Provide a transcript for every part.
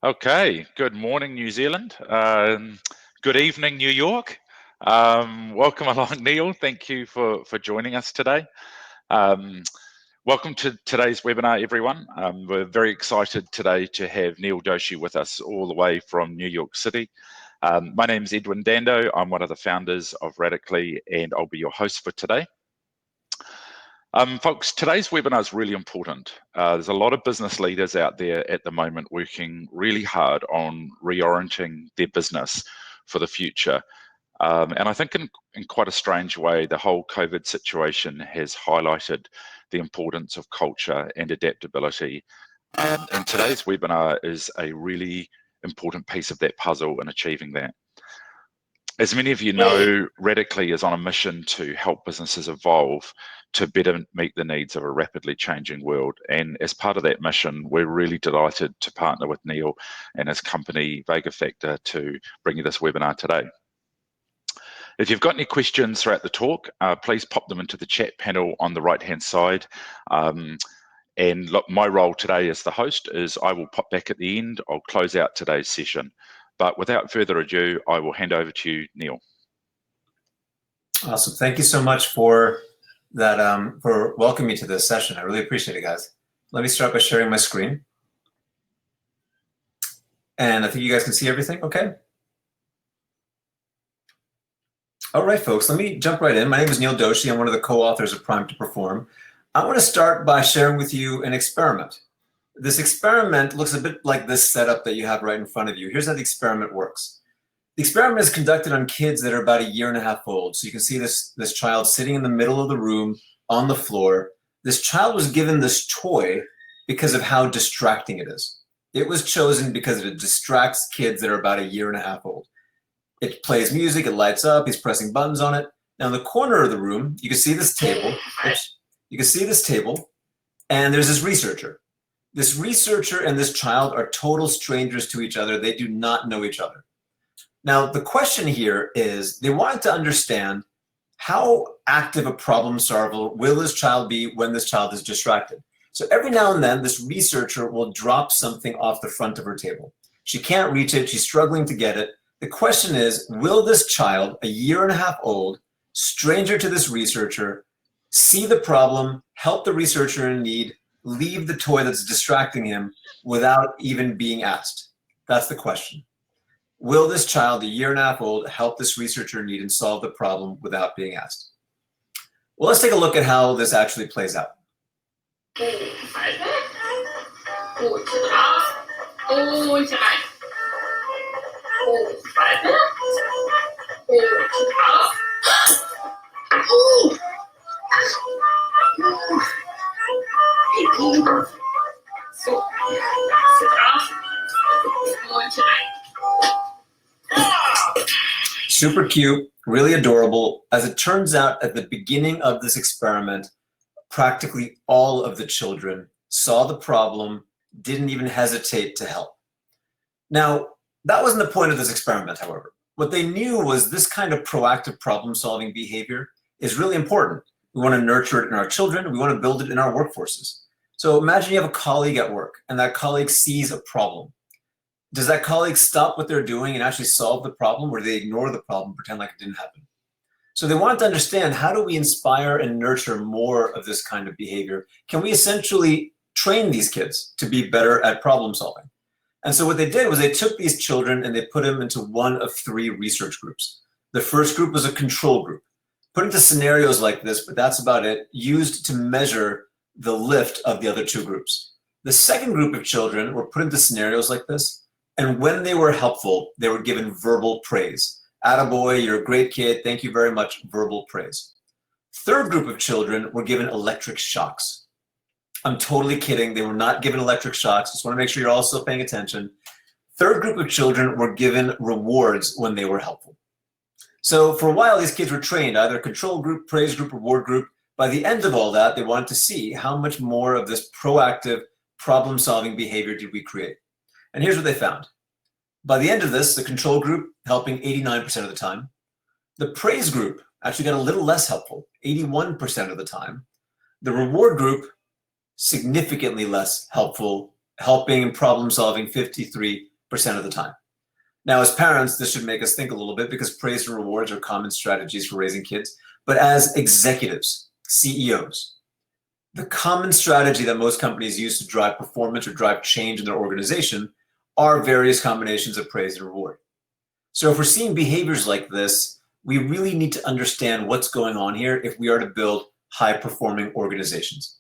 Okay, good morning, New Zealand. Good evening, New York. Welcome along, Neil. Thank you for joining us today. Um, Welcome to today's webinar, everyone. We're very excited today to have Neel Doshi with us all the way from New York City. My name is Edwin Dando. I'm one of the founders of Radically, and I'll be your host for today. Folks, today's webinar is really important. There's a lot of business leaders out there at the moment working really hard on reorienting their business for the future. And I think in quite a strange way, the whole COVID situation has highlighted the importance of culture and adaptability. And today's webinar is a really important piece of that puzzle in achieving that. As many of you know, Radically is on a mission to help businesses evolve to better meet the needs of a rapidly changing world. And as part of that mission, we're really delighted to partner with Neel and his company, Vega Factor, to bring you this webinar today. If you've got any questions throughout the talk, please pop them into the chat panel on the right-hand side. And look, my role today as the host is I will pop back at the end. I'll close out today's session. But without further ado, I will hand over to you, Neel. Awesome. Thank you so much for that, for welcoming me to this session. I really appreciate it, guys. Let me start by sharing my screen. And I think you guys can see everything, okay? All right, folks, let me jump right in. My name is Neel Doshi. I'm one of the co-authors of Prime to Perform. I want to start by sharing with you an experiment. This experiment looks a bit like this setup that you have right in front of you. Here's how the experiment works. The experiment is conducted on kids that are about 1.5 years old. So you can see this child sitting in the middle of the room on the floor. This child was given this toy because of how distracting it is. It was chosen because it distracts kids that are about 1.5 years old. It plays music, it lights up, he's pressing buttons on it. Now in the corner of the room, you can see this table. You can see this table, and there's this researcher. This researcher and this child are total strangers to each other. They do not know each other. Now, the question here is they wanted to understand how active a problem solver will this child be when this child is distracted. So every now and then, this researcher will drop something off the front of her table. She can't reach it. She's struggling to get it. The question is, will this child, 1.5 years old, stranger to this researcher, see the problem, help the researcher in need, leave the toy that's distracting him without even being asked? That's the question. Will this child, 1.5 years old, help this researcher in need and solve the problem without being asked? Well, let's take a look at how this actually plays out. Super cute, really adorable. As it turns out, at the beginning of this experiment, practically all of the children saw the problem, didn't even hesitate to help. Now, that wasn't the point of this experiment, however. What they knew was this kind of proactive problem-solving behavior is really important. We want to nurture it in our children. We want to build it in our workforces. So imagine you have a colleague at work, and that colleague sees a problem. Does that colleague stop what they're doing and actually solve the problem, or do they ignore the problem, pretend like it didn't happen? So they wanted to understand, how do we inspire and nurture more of this kind of behavior? Can we essentially train these kids to be better at problem solving? And so what they did was they took these children and they put them into one of 3 research groups. The first group was a control group, put into scenarios like this, but that's about it, used to measure the lift of the other 2 groups. The second group of children were put into scenarios like this, and when they were helpful, they were given verbal praise. Attaboy, you're a great kid, thank you very much, verbal praise. Third group of children were given electric shocks. I'm totally kidding, they were not given electric shocks, just want to make sure you're all still paying attention. Third group of children were given rewards when they were helpful. So for a while, these kids were trained, either control group, praise group, reward group. By the end of all that, they wanted to see how much more of this proactive problem-solving behavior did we create. And here's what they found. By the end of this, the control group helping 89% of the time. The praise group actually got a little less helpful, 81% of the time. The reward group, significantly less helpful, helping and problem solving 53% of the time. Now, as parents, this should make us think a little bit because praise and rewards are common strategies for raising kids. But as executives, CEOs, the common strategy that most companies use to drive performance or drive change in their organization are various combinations of praise and reward. So if we're seeing behaviors like this, we really need to understand what's going on here if we are to build high-performing organizations.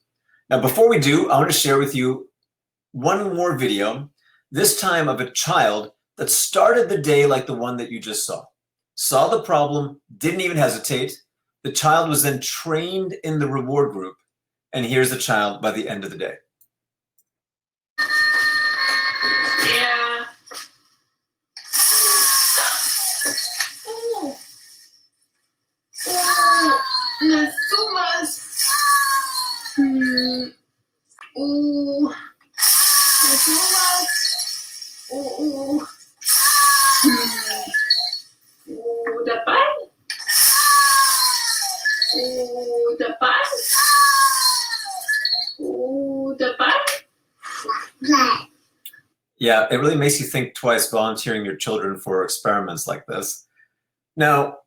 Now, before we do, I want to share with you one more video, this time of a child that started the day like the one that you just saw the problem, didn't even hesitate. The child was then trained in the reward group, and here's the child by the end of the day. Yeah. No sumas. No sumas. Dapat. Dapat. Dapat. Yeah, it really makes you think twice volunteering your children for experiments like this. Now,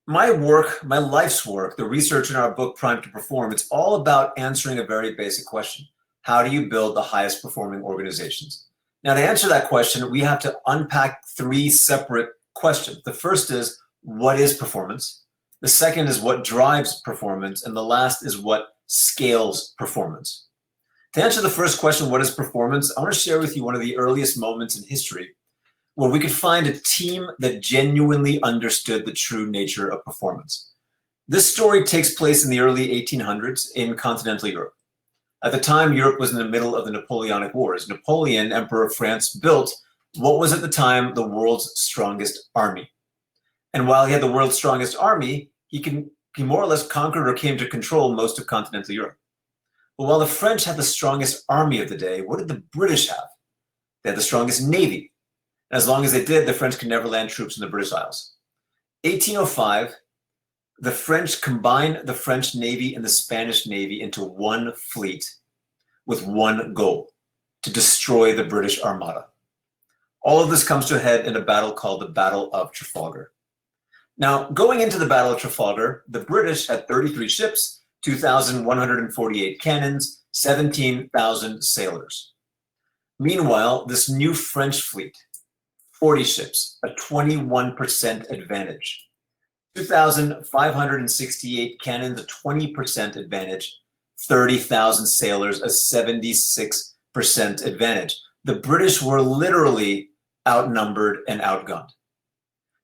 my life's work, the research in our book, Primed to Perform, it's all about answering a very basic question. How do you build the highest performing organizations? Now, to answer that question, we have to unpack three separate questions. The first is, what is performance? The second is, what drives performance? And the last is, what scales performance? To answer the first question, what is performance? I want to share with you one of the earliest moments in history where we could find a team that genuinely understood the true nature of performance. This story takes place in the early 1800s in continental Europe. At the time, Europe was in the middle of the Napoleonic Wars. Napoleon, Emperor of France, built what was at the time the world's strongest army. And while he had the world's strongest army, he more or less conquered or came to control most of continental Europe. But while the French had the strongest army of the day, what did the British have? They had the strongest navy. And as long as they did, the French could never land troops in the British Isles. 1805, the French combined the French Navy and the Spanish Navy into one fleet with one goal: to destroy the British Armada. All of this comes to a head in a battle called the Battle of Trafalgar. Now, going into the Battle of Trafalgar, the British had 33 ships, 2,148 cannons, 17,000 sailors. Meanwhile, this new French fleet, 40 ships, a 21% advantage. 2,568 cannons, a 20% advantage. 30,000 sailors, a 76% advantage. The British were literally outnumbered and outgunned.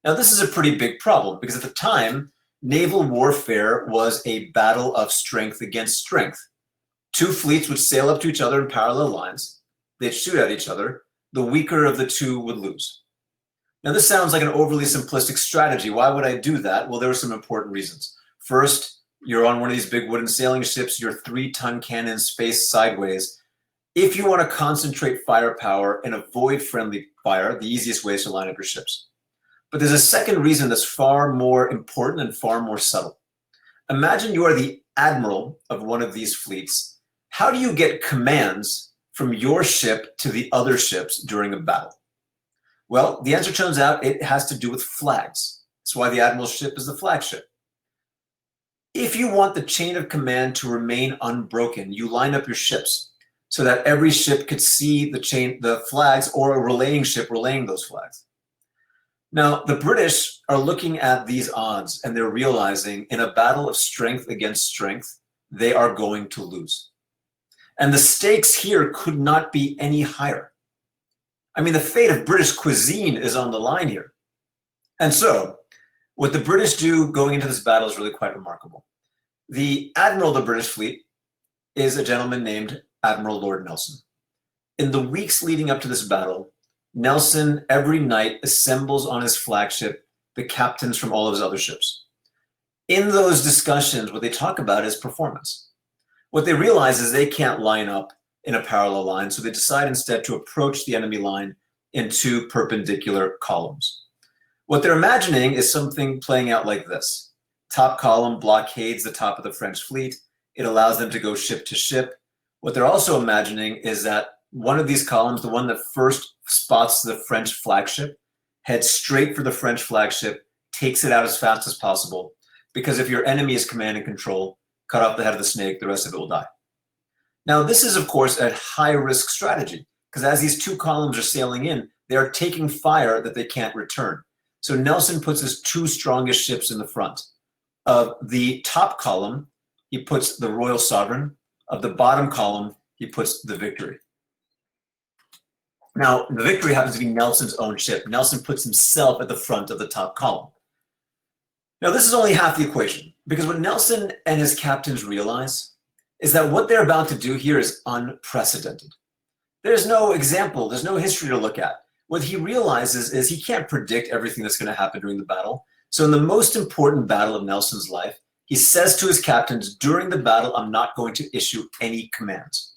Now, this is a pretty big problem because at the time, naval warfare was a battle of strength against strength. Two fleets would sail up to each other in parallel lines. They'd shoot at each other. The weaker of the two would lose. Now, this sounds like an overly simplistic strategy. Why would I do that? Well, there were some important reasons. First, you're on one of these big wooden sailing ships. Your 3-ton cannons face sideways. If you want to concentrate firepower and avoid friendly fire, the easiest way is to line up your ships. But there's a second reason that's far more important and far more subtle. Imagine you are the admiral of one of these fleets. How do you get commands from your ship to the other ships during a battle? Well, the answer turns out it has to do with flags. That's why the admiral's ship is the flagship. If you want the chain of command to remain unbroken, you line up your ships so that every ship could see the flags, or a relaying ship relaying those flags. Now, the British are looking at these odds and they're realizing in a battle of strength against strength, they are going to lose. And the stakes here could not be any higher. I mean, the fate of British cuisine is on the line here. And so, what the British do going into this battle is really quite remarkable. The admiral of the British fleet is a gentleman named Admiral Lord Nelson. In the weeks leading up to this battle, Nelson every night assembles on his flagship the captains from all of his other ships. In those discussions, what they talk about is performance. What they realize is they can't line up in a parallel line, so they decide instead to approach the enemy line in two perpendicular columns. What they're imagining is something playing out like this. Top column blockades the top of the French fleet. It allows them to go ship to ship. What they're also imagining is that one of these columns, the one that first spots the French flagship, heads straight for the French flagship, takes it out as fast as possible, because if your enemy is command and control, cut off the head of the snake, the rest of it will die. Now, this is, of course, a high-risk strategy, because as these two columns are sailing in, they are taking fire that they can't return. So Nelson puts his two strongest ships in the front. Of the top column, he puts the Royal Sovereign. Of the bottom column, he puts the Victory. Now, the Victory happens to be Nelson's own ship. Nelson puts himself at the front of the top column. Now, this is only half the equation, because what Nelson and his captains realize is that what they're about to do here is unprecedented. There's no example, there's no history to look at. What he realizes is he can't predict everything that's going to happen during the battle. So in the most important battle of Nelson's life, he says to his captains, during the battle, I'm not going to issue any commands.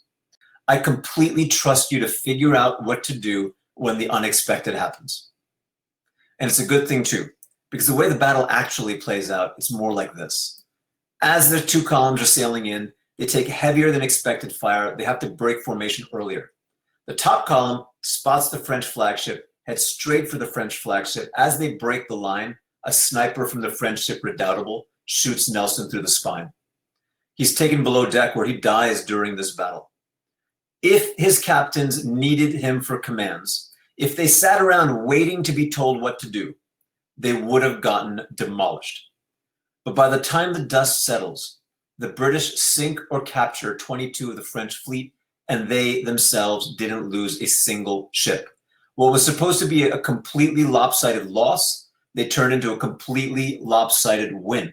I completely trust you to figure out what to do when the unexpected happens. And it's a good thing too, because the way the battle actually plays out, it's more like this. As the two columns are sailing in, they take heavier than expected fire. They have to break formation earlier. The top column spots the French flagship, heads straight for the French flagship. As they break the line, a sniper from the French ship Redoubtable shoots Nelson through the spine. He's taken below deck where he dies during this battle. If his captains needed him for commands, if they sat around waiting to be told what to do, they would have gotten demolished. But by the time the dust settles, the British sink or capture 22 of the French fleet, and they themselves didn't lose a single ship. What was supposed to be a completely lopsided loss, they turned into a completely lopsided win.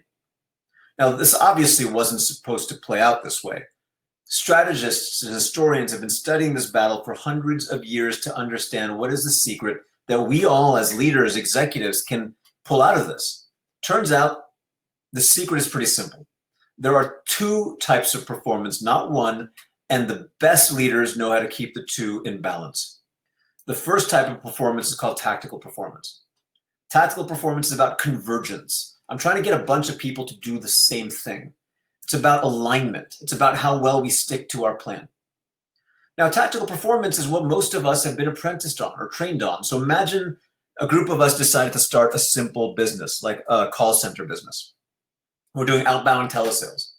Now, this obviously wasn't supposed to play out this way. Strategists and historians have been studying this battle for hundreds of years to understand what is the secret that we all as leaders, executives, can pull out of this. Turns out the secret is pretty simple. There are two types of performance, not one, and the best leaders know how to keep the two in balance. The first type of performance is called tactical performance. Tactical performance is about convergence. I'm trying to get a bunch of people to do the same thing. It's about alignment. It's about how well we stick to our plan. Now, tactical performance is what most of us have been apprenticed on or trained on. So imagine a group of us decided to start a simple business, like a call center business. We're doing outbound telesales.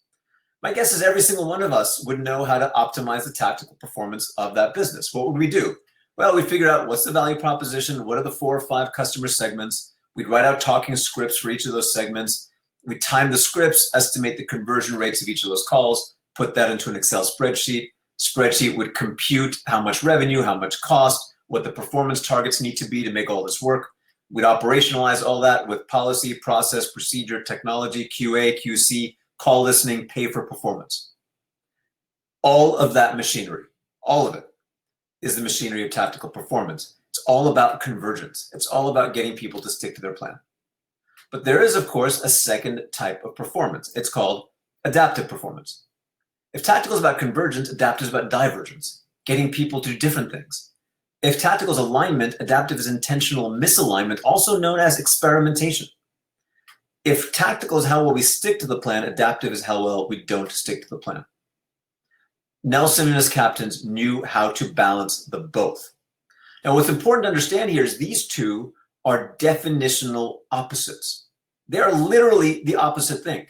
My guess is every single one of us would know how to optimize the tactical performance of that business. What would we do? Well, we figure out what's the value proposition, what are the 4 or 5 customer segments. We'd write out talking scripts for each of those segments. We time the scripts, estimate the conversion rates of each of those calls, put that into an Excel spreadsheet. Spreadsheet would compute how much revenue, how much cost, what the performance targets need to be to make all this work. We'd operationalize all that with policy, process, procedure, technology, QA, QC, call listening, pay for performance. All of that machinery, all of it, is the machinery of tactical performance. It's all about convergence. It's all about getting people to stick to their plan. But there is, of course, a second type of performance. It's called adaptive performance. If tactical is about convergence, adaptive is about divergence, getting people to do different things. If tactical is alignment, adaptive is intentional misalignment, also known as experimentation. If tactical is how well we stick to the plan, adaptive is how well we don't stick to the plan. Nelson and his captains knew how to balance the both. Now, what's important to understand here is these two are definitional opposites. They are literally the opposite thing.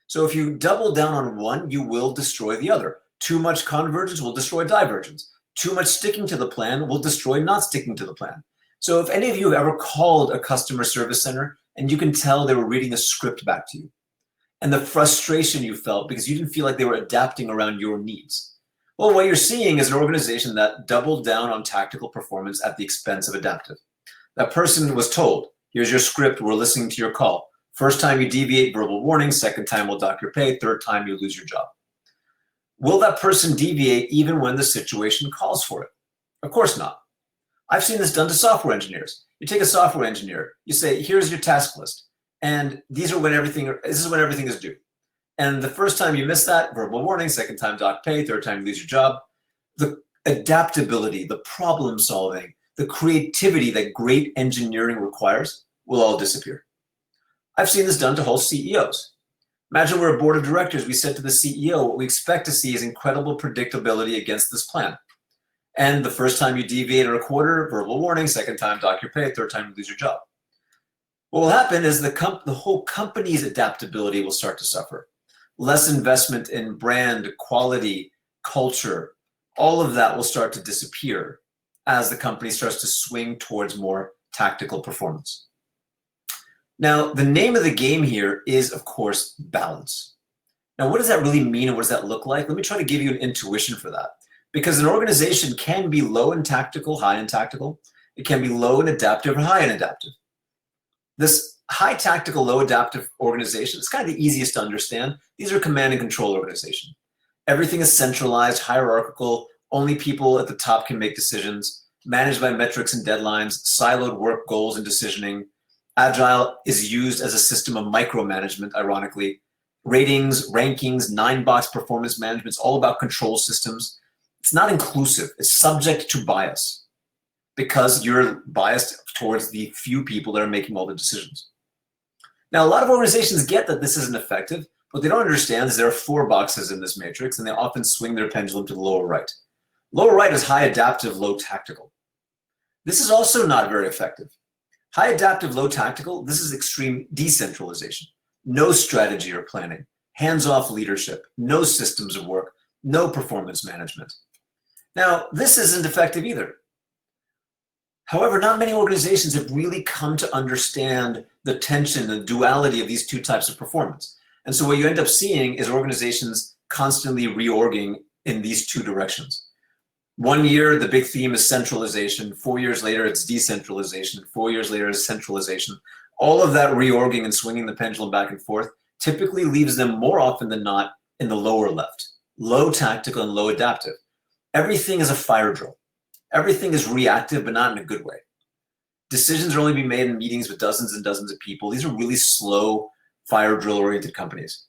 So if you double down on one, you will destroy the other. Too much convergence will destroy divergence. Too much sticking to the plan will destroy not sticking to the plan. So if any of you have ever called a customer service center and you can tell they were reading a script back to you, and the frustration you felt because you didn't feel like they were adapting around your needs. Well, what you're seeing is an organization that doubled down on tactical performance at the expense of adaptive. That person was told, here's your script, we're listening to your call. First time you deviate, verbal warning. Second time, we'll dock your pay. Third time, you lose your job. Will that person deviate even when the situation calls for it? Of course not. I've seen this done to software engineers. You take a software engineer, you say, here's your task list, and this is when everything is due. And the first time you miss that, verbal warning. Second time, dock pay. Third time, you lose your job. The adaptability, the problem solving, the creativity that great engineering requires will all disappear. I've seen this done to whole CEOs. Imagine we're a board of directors. We said to the CEO, what we expect to see is incredible predictability against this plan. And the first time you deviate or a quarter, verbal warning. Second time, dock your pay. Third time, you lose your job. What will happen is the whole company's adaptability will start to suffer. Less investment in brand, quality, culture, all of that will start to disappear as the company starts to swing towards more tactical performance. Now, the name of the game here is, of course, balance. Now, what does that really mean and what does that look like? Let me try to give you an intuition for that. Because an organization can be low in tactical, high in tactical. It can be low in adaptive or high in adaptive. This high tactical, low adaptive organization is kind of the easiest to understand. These are command and control organizations. Everything is centralized, hierarchical. Only people at the top can make decisions, managed by metrics and deadlines, siloed work goals and decisioning. Agile is used as a system of micromanagement, ironically. Ratings, rankings, 9-box performance management, it's all about control systems. It's not inclusive. It's subject to bias because you're biased towards the few people that are making all the decisions. Now, a lot of organizations get that this isn't effective. What they don't understand is there are 4 boxes in this matrix, and they often swing their pendulum to the lower right. Lower right is high adaptive, low tactical. This is also not very effective. High adaptive, low tactical, this is extreme decentralization. No strategy or planning, hands-off leadership, no systems of work, no performance management. Now, this isn't effective either. However, not many organizations have really come to understand the tension and duality of these two types of performance. And so what you end up seeing is organizations constantly reorging in these two directions. 1 year, the big theme is centralization. 4 years later, it's decentralization. 4 years later, it's centralization. All of that reorging and swinging the pendulum back and forth typically leaves them more often than not in the lower left, low tactical and low adaptive. Everything is a fire drill. Everything is reactive, but not in a good way. Decisions are only being made in meetings with dozens and dozens of people. These are really slow, fire drill-oriented companies.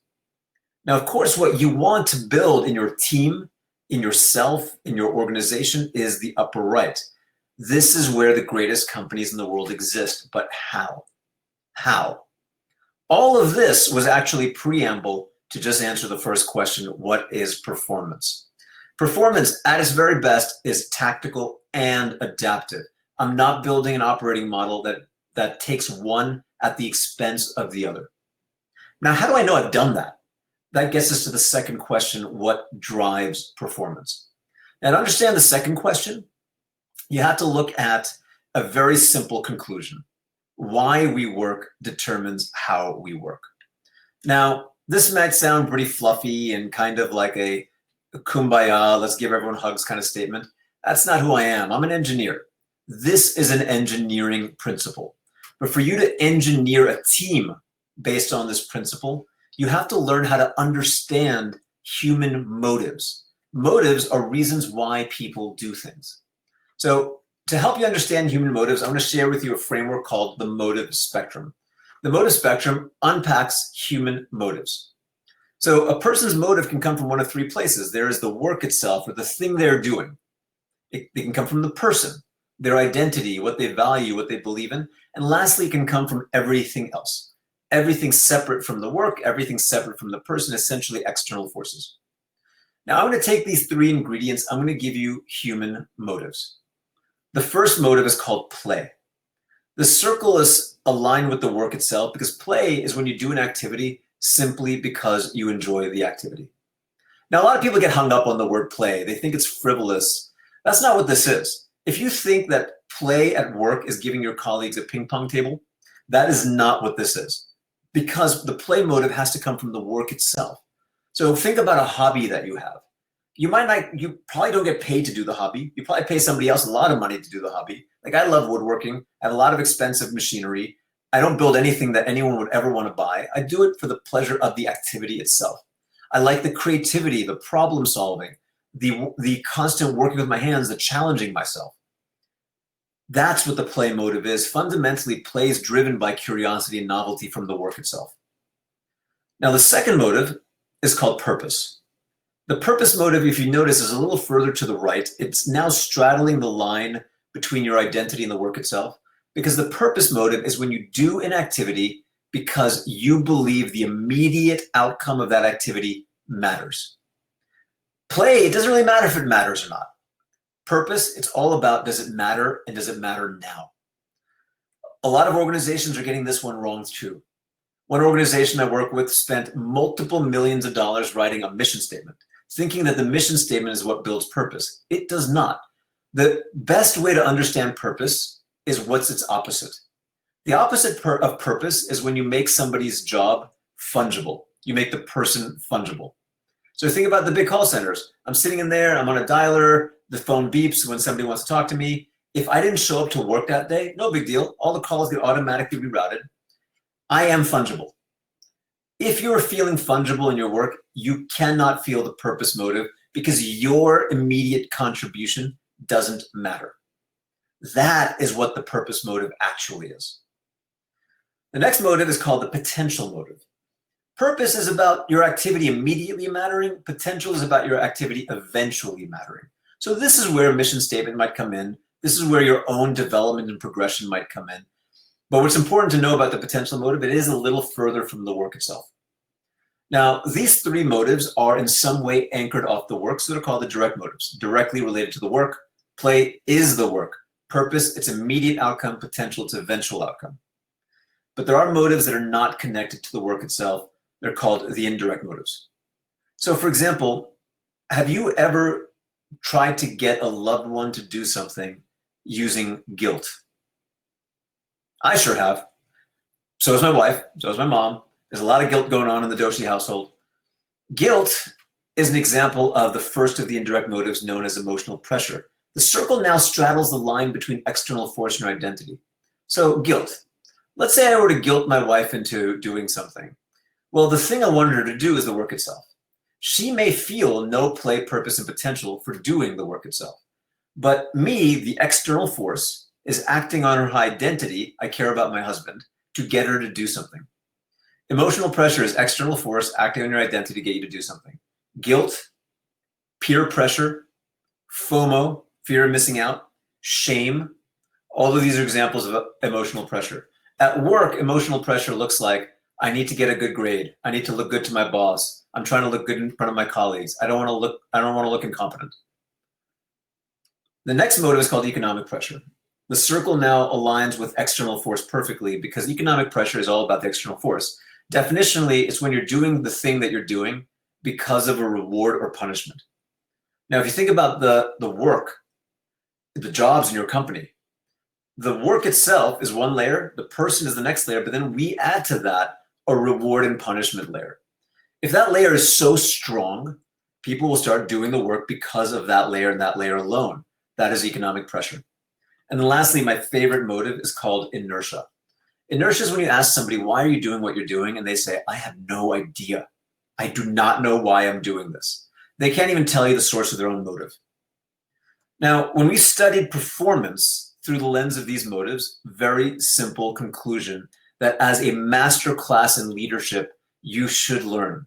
Now, of course, what you want to build in your team, in yourself, in your organization is the upper right. This is where the greatest companies in the world exist, but how? How? All of this was actually preamble to just answer the first question, what is performance? Performance at its very best is tactical and adaptive. I'm not building an operating model that takes one at the expense of the other. Now, how do I know I've done that? That gets us to the second question, what drives performance? Now, to understand the second question, you have to look at a very simple conclusion. Why we work determines how we work. Now, this might sound pretty fluffy and kind of like a kumbaya, let's give everyone hugs kind of statement. That's not who I am. I'm an engineer. This is an engineering principle. But for you to engineer a team based on this principle, you have to learn how to understand human motives. Motives are reasons why people do things. So to help you understand human motives, I want to share with you a framework called the motive spectrum. The motive spectrum unpacks human motives. So a person's motive can come from one of 3 places. There is the work itself, or the thing they're doing. It can come from the person, their identity, what they value, what they believe in. And lastly, it can come from everything else. Everything separate from the work, everything separate from the person, essentially external forces. Now, I'm going to take these 3 ingredients. I'm going to give you human motives. The first motive is called play. The circle is aligned with the work itself because play is when you do an activity simply because you enjoy the activity. Now, a lot of people get hung up on the word play. They think it's frivolous. That's not what this is. If you think that play at work is giving your colleagues a ping pong table, that is not what this is, because the play motive has to come from the work itself. So think about a hobby that you have. You probably don't get paid to do the hobby. You probably pay somebody else a lot of money to do the hobby. Like, I love woodworking. I have a lot of expensive machinery. I don't build anything that anyone would ever want to buy. I do it for the pleasure of the activity itself. I like the creativity, the problem solving, the constant working with my hands, the challenging myself. That's what the play motive is. Fundamentally, play is driven by curiosity and novelty from the work itself. Now, the second motive is called purpose. The purpose motive, if you notice, is a little further to the right. It's now straddling the line between your identity and the work itself, because the purpose motive is when you do an activity because you believe the immediate outcome of that activity matters. Play, it doesn't really matter if it matters or not. Purpose, it's all about, does it matter, and does it matter now? A lot of organizations are getting this one wrong too. One organization I work with spent multiple millions of dollars writing a mission statement, thinking that the mission statement is what builds purpose. It does not. The best way to understand purpose is what's its opposite. The opposite of purpose is when you make somebody's job fungible. You make the person fungible. So think about the big call centers. I'm sitting in there, I'm on a dialer, the phone beeps when somebody wants to talk to me. If I didn't show up to work that day, no big deal. All the calls get automatically rerouted. I am fungible. If you're feeling fungible in your work, you cannot feel the purpose motive because your immediate contribution doesn't matter. That is what the purpose motive actually is. The next motive is called the potential motive. Purpose is about your activity immediately mattering. Potential is about your activity eventually mattering. So this is where a mission statement might come in. This is where your own development and progression might come in. But what's important to know about the potential motive, it is a little further from the work itself. Now, these three motives are in some way anchored off the work, so they're called the direct motives, directly related to the work. Play is the work. Purpose, its immediate outcome. Potential, its eventual outcome. But there are motives that are not connected to the work itself. They're called the indirect motives. So for example, have you ever tried to get a loved one to do something using guilt? I sure have. So is my wife, so is my mom. There's a lot of guilt going on in the Doshi household. Guilt is an example of the first of the indirect motives known as emotional pressure. The circle now straddles the line between external force and your identity. So guilt. Let's say I were to guilt my wife into doing something. Well, the thing I wanted her to do is the work itself. She may feel no play, purpose, and potential for doing the work itself. But me, the external force, is acting on her identity, I care about my husband, to get her to do something. Emotional pressure is external force acting on your identity to get you to do something. Guilt, peer pressure, FOMO, fear of missing out, shame, all of these are examples of emotional pressure. At work, emotional pressure looks like, I need to get a good grade. I need to look good to my boss. I'm trying to look good in front of my colleagues. I don't want to look incompetent. The next motive is called economic pressure. The circle now aligns with external force perfectly because economic pressure is all about the external force. Definitionally, it's when you're doing the thing that you're doing because of a reward or punishment. Now, if you think about the work, the jobs in your company, the work itself is one layer, the person is the next layer, but then we add to that a reward and punishment layer. If that layer is so strong, people will start doing the work because of that layer and that layer alone. That is economic pressure. And then lastly, my favorite motive is called inertia. Inertia is when you ask somebody, why are you doing what you're doing? And they say, I have no idea. I do not know why I'm doing this. They can't even tell you the source of their own motive. Now, when we studied performance through the lens of these motives, very simple conclusion that as a master class in leadership, you should learn.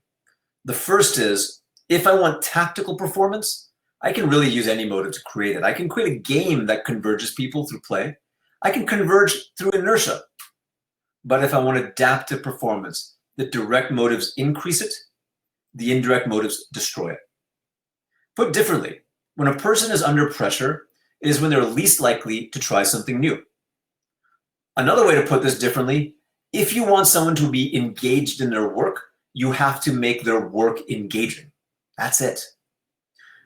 The first is, if I want tactical performance, I can really use any motive to create it. I can create a game that converges people through play. I can converge through inertia. But if I want adaptive performance, the direct motives increase it, the indirect motives destroy it. Put differently, when a person is under pressure, it is when they're least likely to try something new. Another way to put this differently, if you want someone to be engaged in their work, you have to make their work engaging. That's it.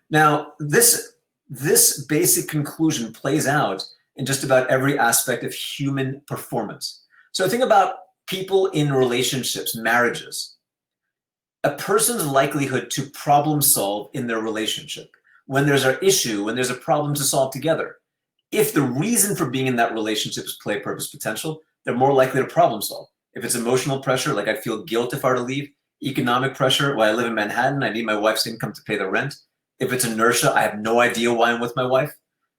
Now, this basic conclusion plays out in just about every aspect of human performance. So think about people in relationships, marriages. A person's likelihood to problem solve in their relationship, when there's an issue, when there's a problem to solve together, if the reason for being in that relationship is play, purpose, potential, they're more likely to problem solve. If it's emotional pressure, like I feel guilt if I were to leave, economic pressure, well, I live in Manhattan, I need my wife's income to pay the rent. If it's inertia, I have no idea why I'm with my wife.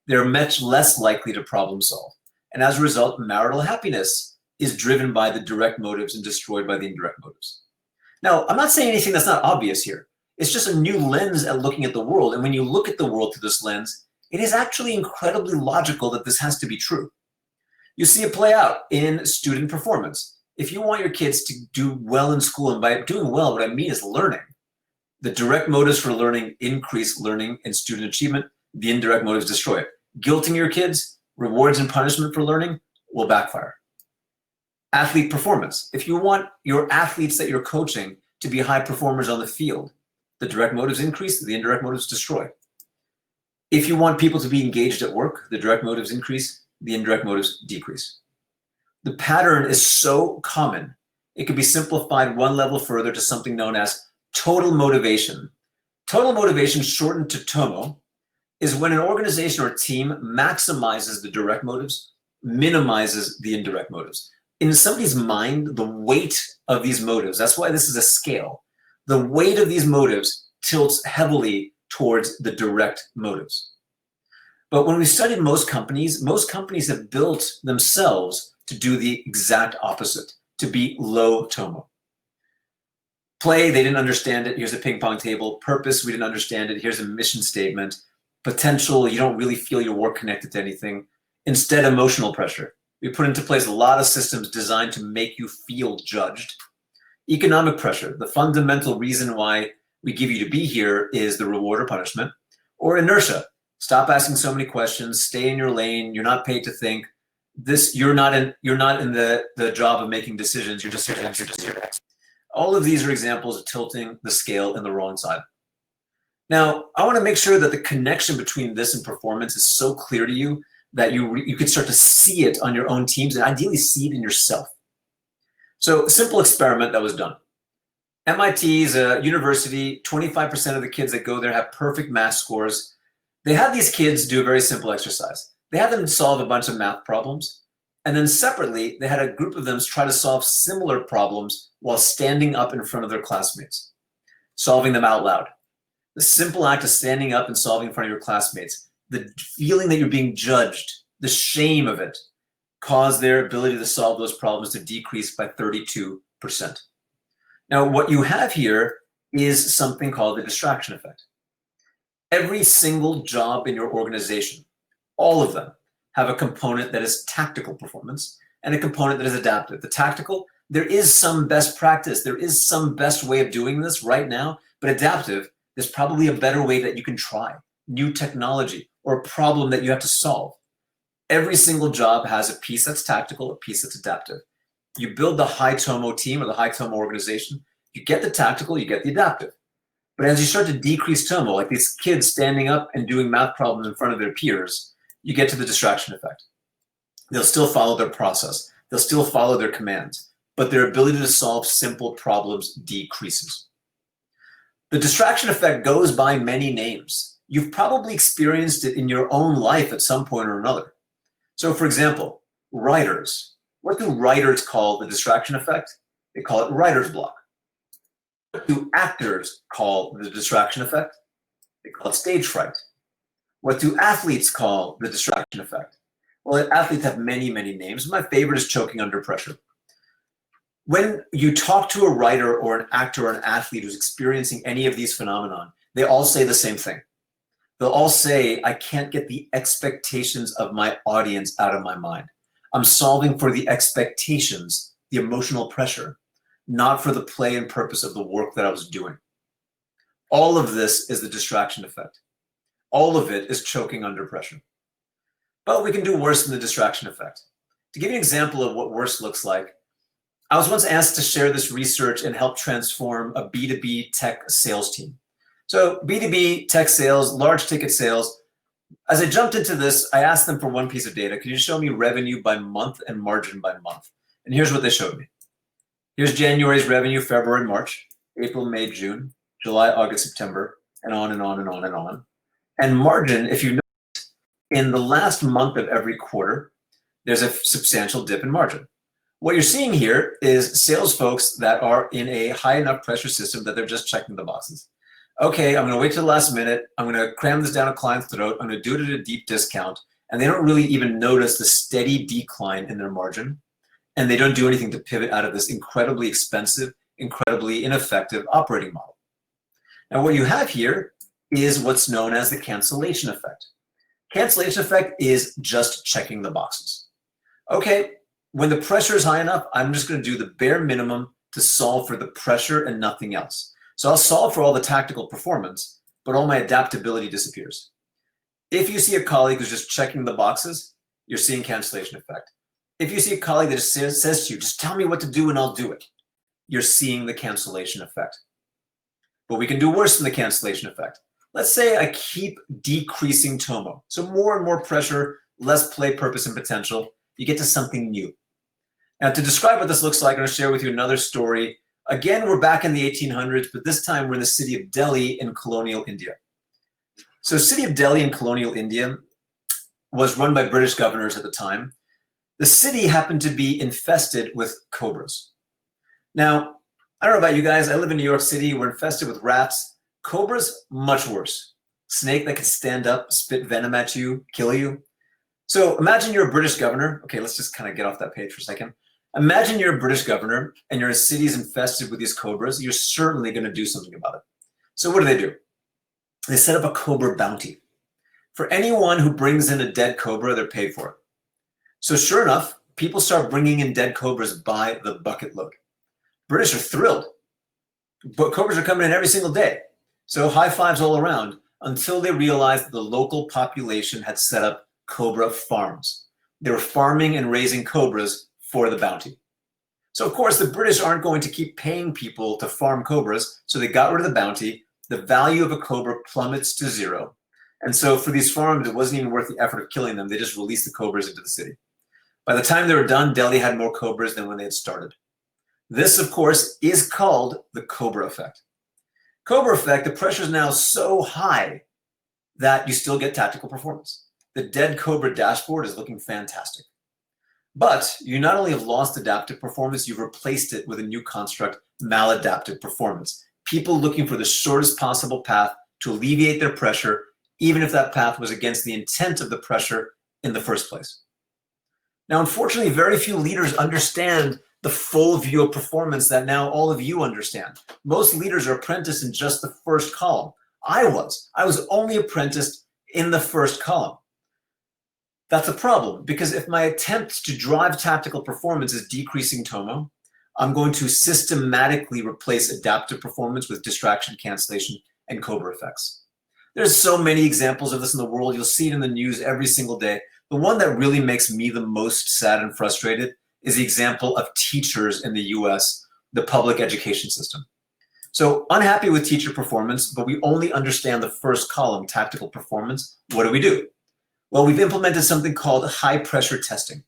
They're much less likely to problem solve. And as a result, marital happiness is driven by the direct motives and destroyed by the indirect motives. Now, I'm not saying anything that's not obvious here. It's just a new lens at looking at the world. And when you look at the world through this lens, it is actually incredibly logical that this has to be true. You see it play out in student performance. If you want your kids to do well in school, and by doing well, what I mean is learning. The direct motives for learning increase learning and student achievement. the indirect motives destroy it. Guilting your kids, rewards and punishment for learning will backfire. Athlete performance. If you want your athletes that you're coaching to be high performers on the field, the direct motives increase, the indirect motives destroy. If you want people to be engaged at work, the direct motives increase, the indirect motives decrease. The pattern is so common, it can be simplified one level further to something known as total motivation. Total motivation, shortened to Tomo, is when an organization or team maximizes the direct motives, minimizes the indirect motives. In somebody's mind, the weight of these motives, that's why this is a scale, the weight of these motives tilts heavily towards the direct motives. But when we studied most companies have built themselves to do the exact opposite, to be low Tomo. Play, they didn't understand it. Here's a ping pong table. Purpose, we didn't understand it. Here's a mission statement. Potential, you don't really feel your work connected to anything. Instead, emotional pressure. We put into place a lot of systems designed to make you feel judged. Economic pressure, the fundamental reason why we give you to be here is the reward or punishment. Or inertia, stop asking so many questions, stay in your lane, you're not paid to think. You're not in the job of making decisions, you're just here. All of these are examples of tilting the scale in the wrong side. Now, I want to make sure that the connection between this and performance is so clear to you that you can start to see it on your own teams and ideally see it in yourself. So a simple experiment that was done. MIT is a university, 25% of the kids that go there have perfect math scores. They had these kids do a very simple exercise. They had them solve a bunch of math problems. And then separately, they had a group of them try to solve similar problems while standing up in front of their classmates, solving them out loud. The simple act of standing up and solving in front of your classmates, the feeling that you're being judged, the shame of it, caused their ability to solve those problems to decrease by 32%. Now, what you have here is something called the distraction effect. Every single job in your organization, all of them, have a component that is tactical performance and a component that is adaptive. The tactical, there is some best practice, there is some best way of doing this right now, but adaptive, there's probably a better way that you can try, new technology, or a problem that you have to solve. Every single job has a piece that's tactical, a piece that's adaptive. You build the high Tomo team or the high Tomo organization, you get the tactical, you get the adaptive. But as you start to decrease Tomo, like these kids standing up and doing math problems in front of their peers, you get to the distraction effect. They'll still follow their process. They'll still follow their commands, but their ability to solve simple problems decreases. The distraction effect goes by many names. You've probably experienced it in your own life at some point or another. So for example, writers. What do writers call the distraction effect? They call it writer's block. What do actors call the distraction effect? They call it stage fright. What do athletes call the distraction effect? Well, athletes have many, many names. My favorite is choking under pressure. When you talk to a writer or an actor or an athlete who's experiencing any of these phenomenon, they all say the same thing. They'll all say, I can't get the expectations of my audience out of my mind. I'm solving for the expectations, the emotional pressure, not for the play and purpose of the work that I was doing. All of this is the distraction effect. All of it is choking under pressure. But we can do worse than the distraction effect. To give you an example of what worse looks like, I was once asked to share this research and help transform a B2B tech sales team. So B2B tech sales, large ticket sales. As I jumped into this, I asked them for one piece of data. Could you show me revenue by month and margin by month? And here's what they showed me. Here's January's revenue, February, March, April, May, June, July, August, September, and on and on and on and on. And margin, if you notice, in the last month of every quarter, there's a substantial dip in margin. What you're seeing here is sales folks that are in a high enough pressure system that they're just checking the boxes. Okay, I'm gonna wait till the last minute. I'm gonna cram this down a client's throat. I'm gonna do it at a deep discount. And they don't really even notice the steady decline in their margin. And they don't do anything to pivot out of this incredibly expensive, incredibly ineffective operating model. Now what you have here is what's known as the cancellation effect. Cancellation effect is just checking the boxes. Okay, when the pressure is high enough, I'm just going to do the bare minimum to solve for the pressure and nothing else. So I'll solve for all the tactical performance, but all my adaptability disappears. If you see a colleague who's just checking the boxes, you're seeing cancellation effect. If you see a colleague that just says to you, just tell me what to do and I'll do it, you're seeing the cancellation effect. But we can do worse than the cancellation effect. Let's say I keep decreasing Tomo. So more and more pressure, less play, purpose, and potential. You get to something new. Now, to describe what this looks like, I'm going to share with you another story. Again, we're back in the 1800s, but this time we're in the city of Delhi in colonial India. So city of Delhi in colonial India was run by British governors at the time. The city happened to be infested with cobras. Now, I don't know about you guys. I live in New York City. We're infested with rats. Cobras, much worse. Snake that can stand up, spit venom at you, kill you. So imagine you're a British governor. Okay, let's just kind of get off that page for a second. Imagine you're a British governor and your city is infested with these cobras. You're certainly going to do something about it. So what do? They set up a cobra bounty. For anyone who brings in a dead cobra, they're paid for it. So sure enough, people start bringing in dead cobras by the bucket load. British are thrilled, but cobras are coming in every single day. So high fives all around until they realized that the local population had set up cobra farms. They were farming and raising cobras for the bounty. So of course the British aren't going to keep paying people to farm cobras, so they got rid of the bounty. The value of a cobra plummets to zero. And so for these farms, it wasn't even worth the effort of killing them. They just released the cobras into the city. By the time they were done, Delhi had more cobras than when they had started. This, of course, is called the cobra effect. Cobra effect, the pressure is now so high that you still get tactical performance. The dead cobra dashboard is looking fantastic. But you not only have lost adaptive performance, you've replaced it with a new construct, maladaptive performance. People looking for the shortest possible path to alleviate their pressure, even if that path was against the intent of the pressure in the first place. Now, unfortunately, very few leaders understand the full view of performance that now all of you understand. Most leaders are apprenticed in just the first column. I was only apprenticed in the first column. That's a problem, because if my attempt to drive tactical performance is decreasing Tomo, I'm going to systematically replace adaptive performance with distraction, cancellation, and cobra effects. There's so many examples of this in the world. You'll see it in the news every single day. The one that really makes me the most sad and frustrated is the example of teachers in the US, the public education system. So unhappy with teacher performance, but we only understand the first column, tactical performance. What do? Well, we've implemented something called high pressure testing.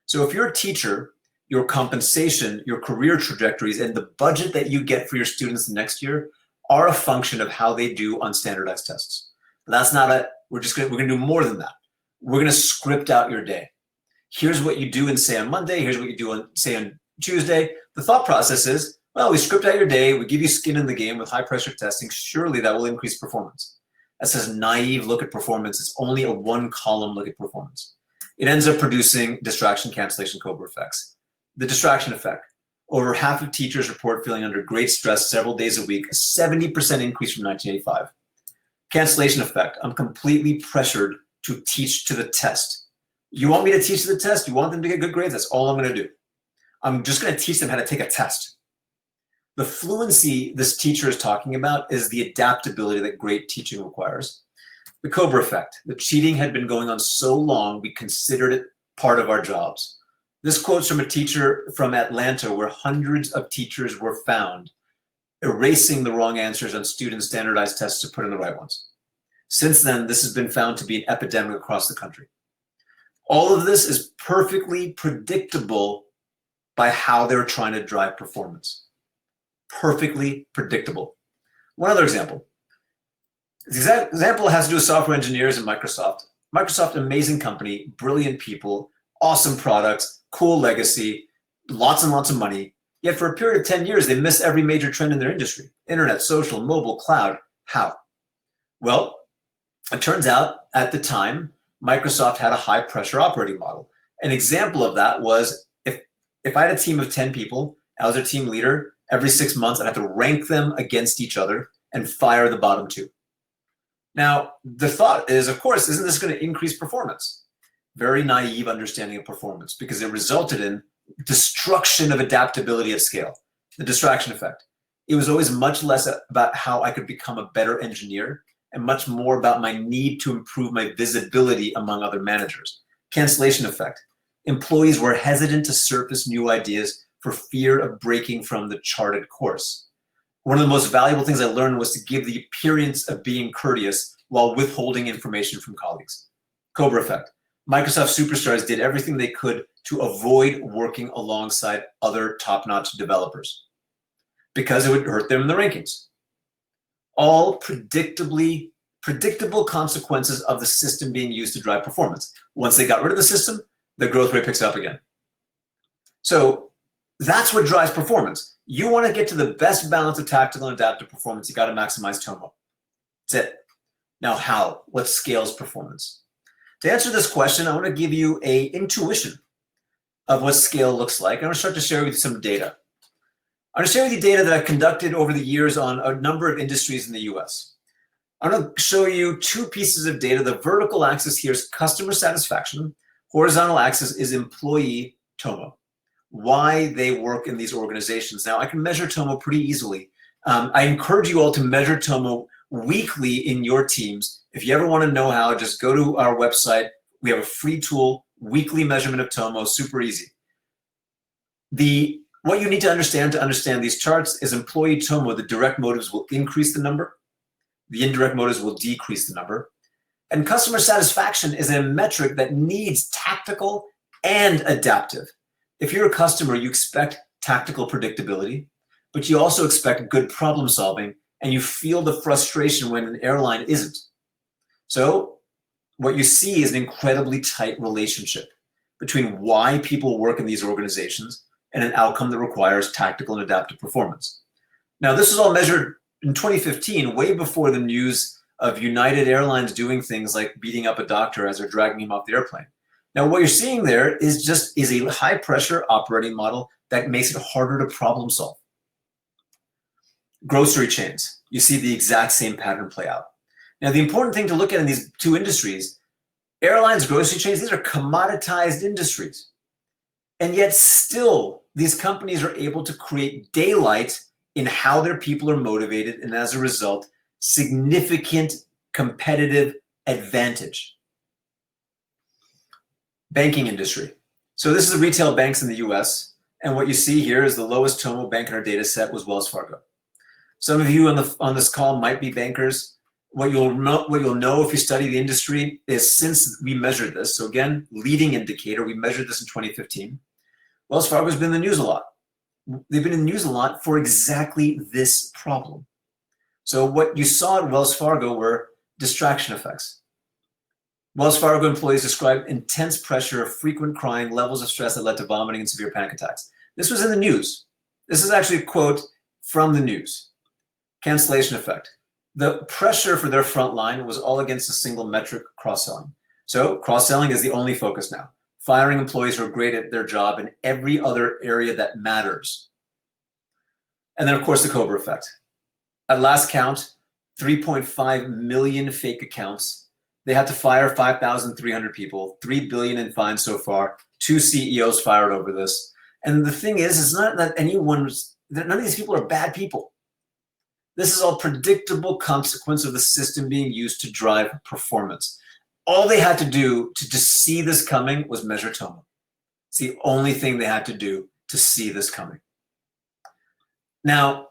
So if you're a teacher, your compensation, your career trajectories, and the budget that you get for your students next year are a function of how they do on standardized tests. But that's not it. We're gonna do more than that. We're gonna script out your day. Here's what you do and say on Monday. Here's what you do and say on Tuesday. The thought process is, well, we script out your day. We give you skin in the game with high pressure testing. Surely that will increase performance. That's a naive look at performance. It's only a one column look at performance. It ends up producing distraction, cancellation, cobra effects. The distraction effect. Over half of teachers report feeling under great stress several days a week, a 70% increase from 1985. Cancellation effect. I'm completely pressured to teach to the test. You want me to teach to the test? You want them to get good grades? That's all I'm going to do. I'm just going to teach them how to take a test. The fluency this teacher is talking about is the adaptability that great teaching requires. The cobra effect. The cheating had been going on so long, we considered it part of our jobs. This quote's from a teacher from Atlanta where hundreds of teachers were found erasing the wrong answers on student standardized tests to put in the right ones. Since then, this has been found to be an epidemic across the country. All of this is perfectly predictable by how they're trying to drive performance. Perfectly predictable. One other example. The example has to do with software engineers and Microsoft. Microsoft, amazing company, brilliant people, awesome products, cool legacy, lots and lots of money. Yet for a period of 10 years, they missed every major trend in their industry. Internet, social, mobile, cloud. How? Well, it turns out at the time, Microsoft had a high pressure operating model. An example of that was if I had a team of 10 people, I was a team leader, every 6 months, I'd have to rank them against each other and fire the bottom two. Now, the thought is, of course, isn't this going to increase performance? Very naive understanding of performance because it resulted in destruction of adaptability at scale, the distraction effect. It was always much less about how I could become a better engineer and much more about my need to improve my visibility among other managers. Cancellation effect. Employees were hesitant to surface new ideas for fear of breaking from the charted course. One of the most valuable things I learned was to give the appearance of being courteous while withholding information from colleagues. Cobra effect. Microsoft superstars did everything they could to avoid working alongside other top-notch developers because it would hurt them in the rankings. All predictable consequences of the system being used to drive performance. Once they got rid of the system, the growth rate picks up again. So that's what drives performance. You want to get to the best balance of tactical and adaptive performance, you got to maximize Tomo. That's it. Now how? What scales performance? To answer this question, I want to give you an intuition of what scale looks like. I'm going to start to share with you some data. I'm going to share with you data that I've conducted over the years on a number of industries in the US. I'm going to show you two pieces of data. The vertical axis here is customer satisfaction. Horizontal axis is employee Tomo, why they work in these organizations. Now, I can measure Tomo pretty easily. I encourage you all to measure Tomo weekly in your teams. If you ever want to know how, just go to our website. We have a free tool, weekly measurement of Tomo, super easy. What you need to understand these charts is employee Tomo, the direct motives will increase the number. The indirect motives will decrease the number. And customer satisfaction is a metric that needs tactical and adaptive. If you're a customer, you expect tactical predictability, but you also expect good problem solving, and you feel the frustration when an airline isn't. So what you see is an incredibly tight relationship between why people work in these organizations and an outcome that requires tactical and adaptive performance. Now, this was all measured in 2015, way before the news of United Airlines doing things like beating up a doctor as they're dragging him off the airplane. Now, what you're seeing there is a high pressure operating model that makes it harder to problem solve. Grocery chains, you see the exact same pattern play out. Now, the important thing to look at in these two industries, airlines, grocery chains, these are commoditized industries. And yet still, these companies are able to create daylight in how their people are motivated, and as a result, significant competitive advantage. Banking industry. So this is the retail banks in the US, and what you see here is the lowest Tomo bank in our data set was Wells Fargo. Some of you on this call might be bankers. What you'll know if you study the industry is since we measured this, so again, leading indicator, we measured this in 2015, Wells Fargo's been in the news a lot. They've been in the news a lot for exactly this problem. So what you saw at Wells Fargo were distraction effects. Wells Fargo employees described intense pressure, frequent crying, levels of stress that led to vomiting and severe panic attacks. This was in the news. This is actually a quote from the news. Cancellation effect. The pressure for their front line was all against a single metric, cross-selling. So cross-selling is the only focus now. Firing employees who are great at their job in every other area that matters. And then, of course, the Cobra effect. At last count, 3.5 million fake accounts. They had to fire 5,300 people, 3 billion in fines so far, 2 CEOs fired over this. And the thing is, it's not that none of these people are bad people. This is all predictable consequence of the system being used to drive performance. All they had to do to just see this coming was measure Tomo. It's the only thing they had to do to see this coming. Now,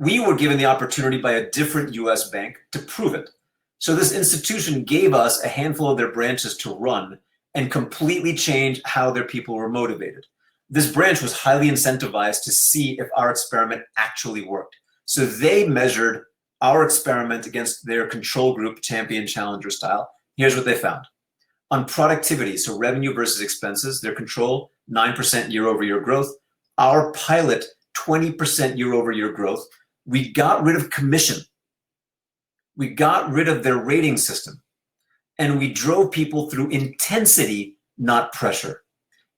we were given the opportunity by a different US bank to prove it. So this institution gave us a handful of their branches to run and completely change how their people were motivated. This branch was highly incentivized to see if our experiment actually worked. So they measured our experiment against their control group, champion challenger style. Here's what they found. On productivity, so revenue versus expenses, their control, 9% year-over-year growth. Our pilot, 20% year-over-year growth. We got rid of commission. We got rid of their rating system. And we drove people through intensity, not pressure.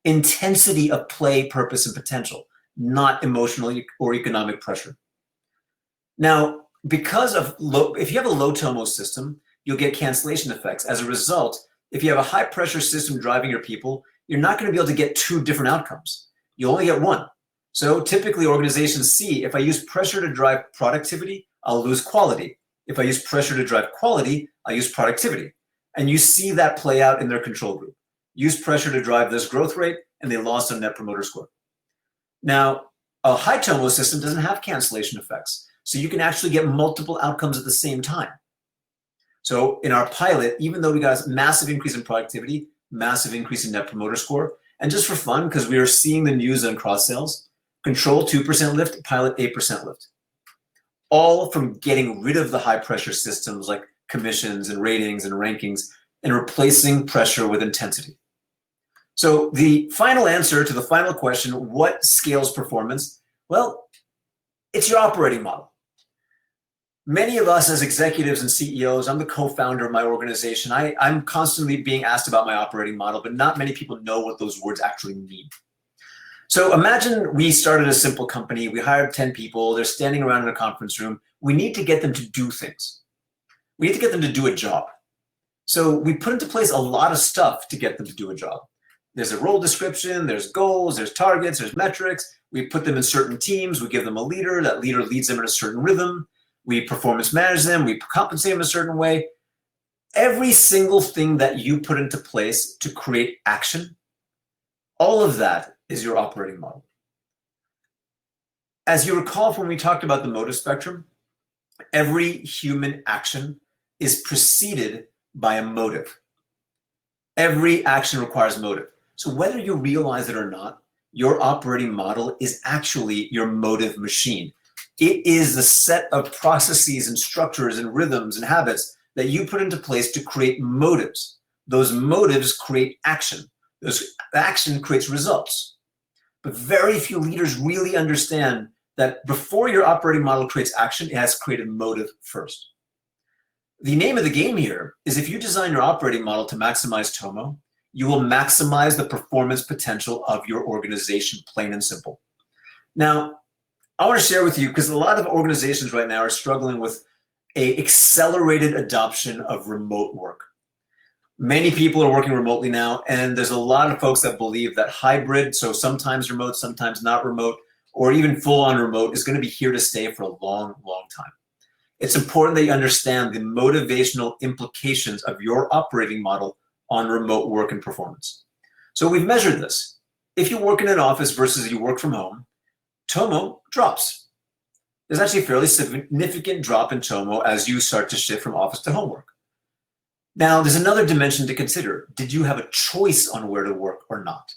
Intensity of play, purpose, and potential, not emotional or economic pressure. Now, because of if you have a low Tomo system, you'll get cancellation effects. As a result, if you have a high pressure system driving your people, you're not going to be able to get 2 different outcomes. You only get 1. So typically organizations see if I use pressure to drive productivity, I'll lose quality. If I use pressure to drive quality, I use productivity. And you see that play out in their control group. Use pressure to drive this growth rate, and they lost on net promoter score. Now, a high Tomo system doesn't have cancellation effects. So you can actually get multiple outcomes at the same time. So in our pilot, even though we got a massive increase in productivity, massive increase in net promoter score, and just for fun, because we are seeing the news on cross sales, control 2% lift, pilot 8% lift. All from getting rid of the high pressure systems like commissions and ratings and rankings and replacing pressure with intensity. So the final answer to the final question, what scales performance? Well, it's your operating model. Many of us as executives and CEOs, I'm the co-founder of my organization. I'm constantly being asked about my operating model, but not many people know what those words actually mean. So imagine we started a simple company. We hired 10 people. They're standing around in a conference room. We need to get them to do things. We need to get them to do a job. So we put into place a lot of stuff to get them to do a job. There's a role description, there's goals, there's targets, there's metrics. We put them in certain teams. We give them a leader. That leader leads them in a certain rhythm. We performance manage them. We compensate them a certain way. Every single thing that you put into place to create action, all of that is your operating model. As you recall from when we talked about the motive spectrum, every human action is preceded by a motive. Every action requires motive. So whether you realize it or not, your operating model is actually your motive machine. It is the set of processes and structures and rhythms and habits that you put into place to create motives. Those motives create action. Those action creates results. But very few leaders really understand that before your operating model creates action, it has created motive first. The name of the game here is if you design your operating model to maximize Tomo, you will maximize the performance potential of your organization, plain and simple. Now, I want to share with you, because a lot of organizations right now are struggling with an accelerated adoption of remote work. Many people are working remotely now, and there's a lot of folks that believe that hybrid, so sometimes remote, sometimes not remote, or even full-on remote, is going to be here to stay for a long, long time. It's important that you understand the motivational implications of your operating model on remote work and performance. So we've measured this. If you work in an office versus you work from home, Tomo drops. There's actually a fairly significant drop in Tomo as you start to shift from office to home work. Now, there's another dimension to consider. Did you have a choice on where to work or not?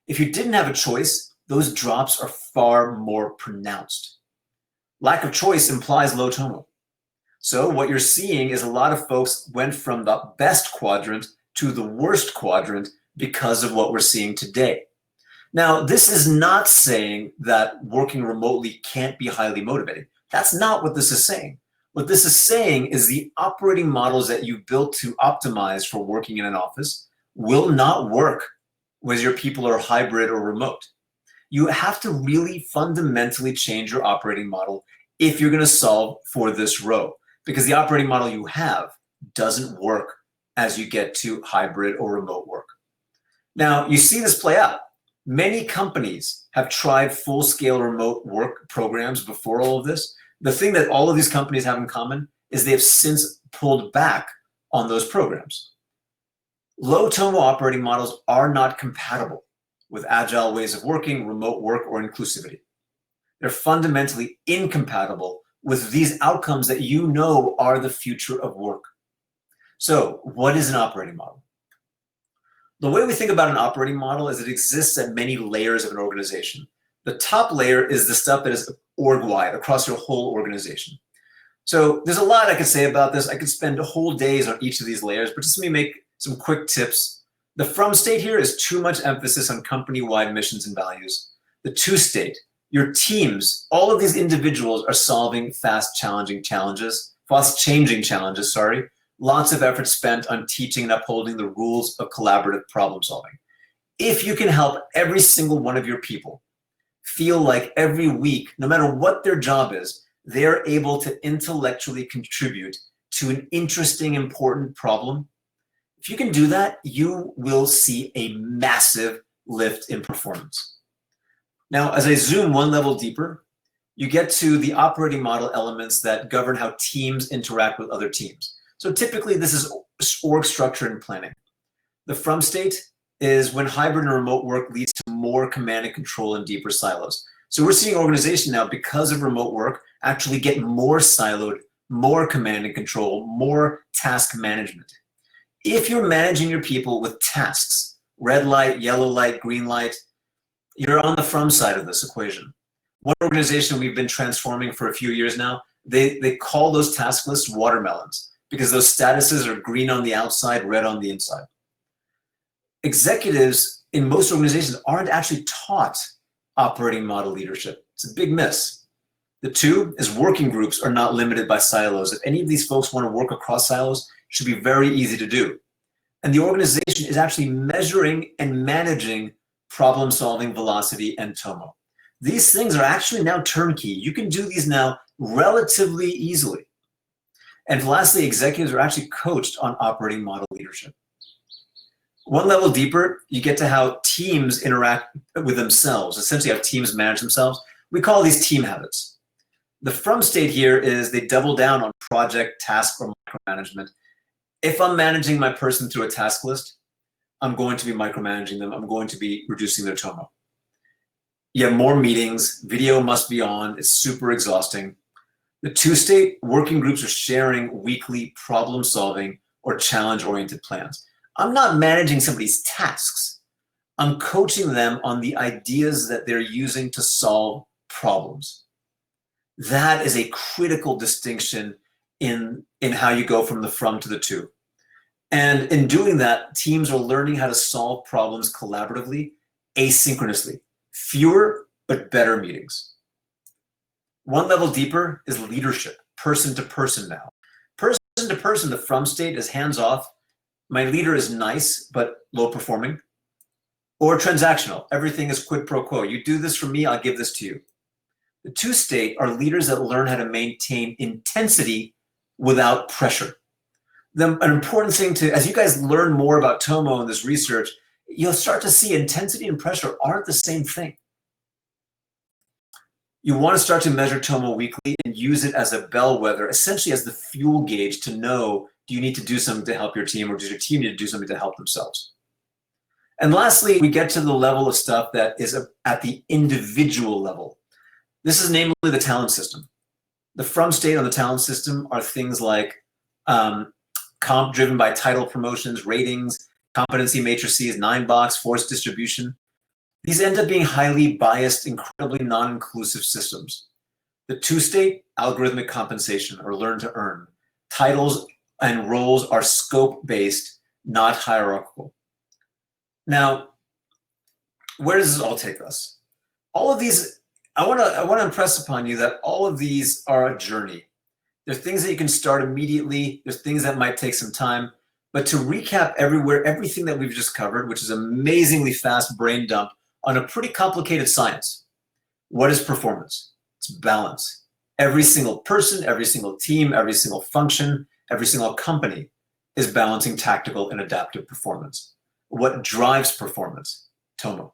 If you didn't have a choice, those drops are far more pronounced. Lack of choice implies low Tomo. So what you're seeing is a lot of folks went from the best quadrant to the worst quadrant because of what we're seeing today. Now, this is not saying that working remotely can't be highly motivating. That's not what this is saying. What this is saying is the operating models that you built to optimize for working in an office will not work whether your people are hybrid or remote. You have to really fundamentally change your operating model if you're going to solve for this row, because the operating model you have doesn't work as you get to hybrid or remote work. Now, you see this play out. Many companies have tried full-scale remote work programs before all of this. The thing that all of these companies have in common is they have since pulled back on those programs. Low Tomo operating models are not compatible with agile ways of working, remote work, or inclusivity. They're fundamentally incompatible with these outcomes that you know are the future of work. So, what is an operating model? The way we think about an operating model is it exists at many layers of an organization. The top layer is the stuff that is org-wide, across your whole organization. So there's a lot I could say about this. I could spend whole days on each of these layers, but just let me make some quick tips. The from state here is too much emphasis on company-wide missions and values. The to state, your teams, all of these individuals are solving fast-changing challenges. Lots of effort spent on teaching and upholding the rules of collaborative problem solving. If you can help every single one of your people feel like every week, no matter what their job is, they're able to intellectually contribute to an interesting, important problem, if you can do that, you will see a massive lift in performance. Now, as I zoom one level deeper, you get to the operating model elements that govern how teams interact with other teams. So typically this is org structure and planning. The from state is when hybrid and remote work leads to more command and control and deeper silos. So we're seeing organization now, because of remote work, actually get more siloed, more command and control, more task management. If you're managing your people with tasks, red light, yellow light, green light, you're on the from side of this equation. One organization we've been transforming for a few years now, they call those task lists watermelons because those statuses are green on the outside, red on the inside. Executives in most organizations aren't actually taught operating model leadership. It's a big miss. The two is working groups are not limited by silos. If any of these folks want to work across silos, it should be very easy to do. And the organization is actually measuring and managing problem-solving velocity and Tomo. These things are actually now turnkey. You can do these now relatively easily. And lastly, executives are actually coached on operating model leadership. One level deeper, you get to how teams interact with themselves. Essentially, how teams manage themselves. We call these team habits. The from state here is they double down on project, task, or micromanagement. If I'm managing my person through a task list, I'm going to be micromanaging them. I'm going to be reducing their Tomo. You have more meetings. Video must be on. It's super exhausting. The two state, working groups are sharing weekly problem-solving or challenge-oriented plans. I'm not managing somebody's tasks. I'm coaching them on the ideas that they're using to solve problems. That is a critical distinction in how you go from the from to the to. And in doing that, teams are learning how to solve problems collaboratively, asynchronously. Fewer but better meetings. One level deeper is leadership, person to person now. Person to person, the from state is hands off. My leader is nice, but low performing. Or transactional, everything is quid pro quo. You do this for me, I'll give this to you. The two state are leaders that learn how to maintain intensity without pressure. An important thing to, as you guys learn more about Tomo and this research, you'll start to see intensity and pressure aren't the same thing. You want to start to measure Tomo weekly and use it as a bellwether, essentially as the fuel gauge to know, do you need to do something to help your team, or does your team need to do something to help themselves? And lastly, we get to the level of stuff that is at the individual level. This is namely the talent system. The from state on the talent system are things like comp driven by title promotions, ratings, competency matrices, 9-box, forced distribution. These end up being highly biased, incredibly non-inclusive systems. The two state, algorithmic compensation, or learn to earn. Titles and roles are scope-based, not hierarchical. Now, where does this all take us? All of these, I want to impress upon you that all of these are a journey. There's things that you can start immediately. There's things that might take some time. But to recap everything that we've just covered, which is amazingly fast brain dump on a pretty complicated science. What is performance? It's balance. Every single person, every single team, every single function, every single company is balancing tactical and adaptive performance. What drives performance? Tomo.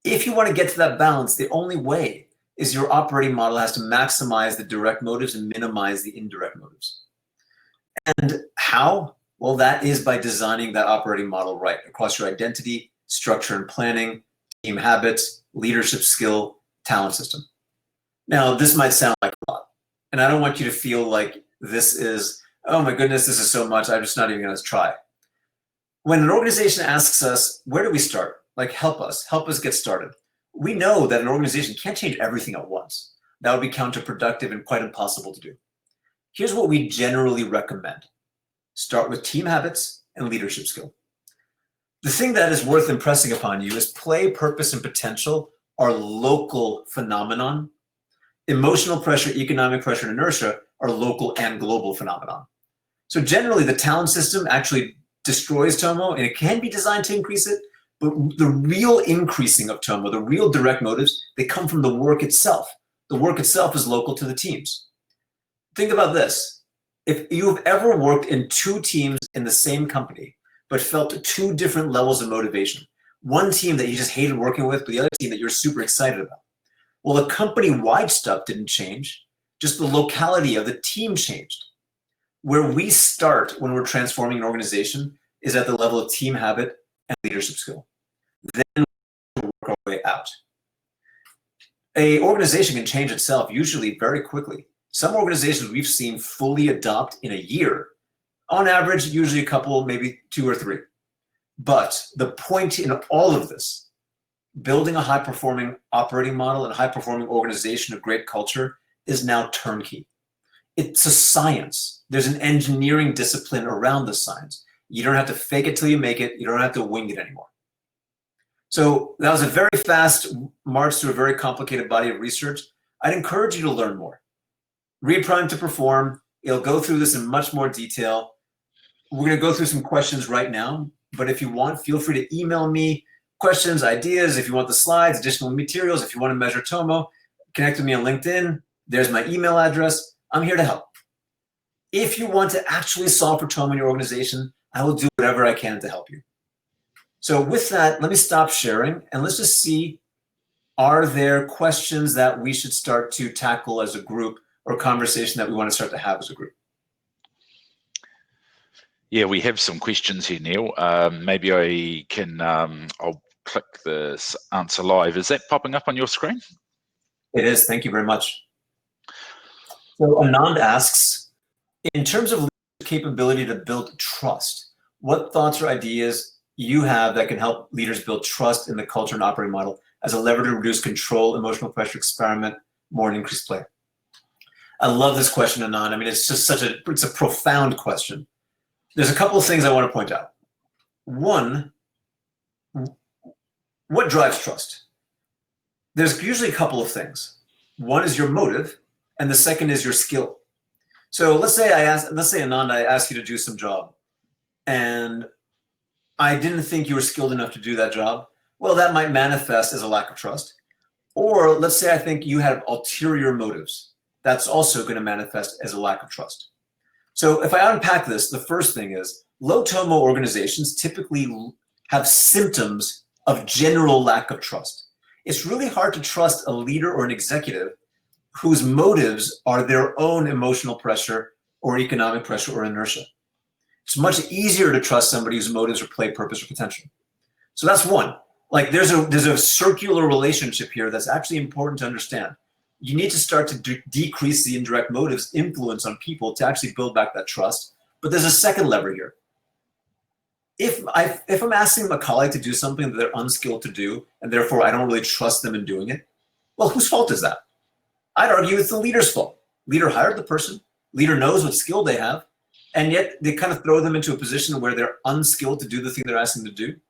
If you want to get to that balance, the only way is your operating model has to maximize the direct motives and minimize the indirect motives. And how? Well, that is by designing that operating model right across your identity, structure and planning, team habits, leadership skill, talent system. Now, this might sound like a lot, and I don't want you to feel like this is, oh my goodness, this is so much, I'm just not even going to try. When an organization asks us, where do we start? Like, help us get started. We know that an organization can't change everything at once. That would be counterproductive and quite impossible to do. Here's what we generally recommend. Start with team habits and leadership skill. The thing that is worth impressing upon you is play, purpose, and potential are local phenomenon. Emotional pressure, economic pressure, and inertia are local and global phenomenon. So generally, the talent system actually destroys Tomo, and it can be designed to increase it, but the real increasing of Tomo, the real direct motives, they come from the work itself. The work itself is local to the teams. Think about this. If you've ever worked in two teams in the same company, but felt two different levels of motivation, one team that you just hated working with, but the other team that you're super excited about, Well, the company-wide stuff didn't change, just the locality of the team changed. Where we start when we're transforming an organization is at the level of team habit and leadership skill. Then we work our way out. An organization can change itself usually very quickly. Some organizations we've seen fully adopt in a year. On average, usually a couple, maybe 2 or 3. But the point in all of this, building a high-performing operating model and a high-performing organization of great culture is now turnkey. It's a science. There's an engineering discipline around the science. You don't have to fake it till you make it. You don't have to wing it anymore. So that was a very fast march through a very complicated body of research. I'd encourage you to learn more. Read Prime to Perform. It'll go through this in much more detail. We're going to go through some questions right now, but if you want, feel free to email me questions, ideas. If you want the slides, additional materials, if you want to measure Tomo, connect with me on LinkedIn. There's my email address. I'm here to help. If you want to actually solve for Tomo in your organization, I will do whatever I can to help you. So with that, let me stop sharing and let's just see, are there questions that we should start to tackle as a group or conversation that we want to start to have as a group? Yeah, we have some questions here, Neel. Maybe I can, I'll click this answer live. Is that popping up on your screen? It is, thank you very much. So Anand asks, in terms of capability to build trust, what thoughts or ideas you have that can help leaders build trust in the culture and operating model as a lever to reduce control, emotional pressure, experiment, more and increase play? I love this question, Anand. I mean, it's just it's a profound question. There's a couple of things I want to point out. One, what drives trust? There's usually a couple of things. One is your motive, and the second is your skill. So let's say Anand, I asked you to do some job, and I didn't think you were skilled enough to do that job. Well, that might manifest as a lack of trust. Or let's say I think you have ulterior motives. That's also going to manifest as a lack of trust. So if I unpack this, the first thing is low Tomo organizations typically have symptoms of general lack of trust. It's really hard to trust a leader or an executive whose motives are their own emotional pressure or economic pressure or inertia. It's much easier to trust somebody whose motives are play, purpose, or potential. So that's one. Like there's a circular relationship here that's actually important to understand. You need to start to decrease the indirect motives influence on people to actually build back that trust. But there's a second lever here. If I'm asking a colleague to do something that they're unskilled to do, and therefore I don't really trust them in doing it, well, whose fault is that? I'd argue it's the leader's fault. Leader hired the person, leader knows what skill they have, and yet they kind of throw them into a position where they're unskilled to do the thing they're asking them to do.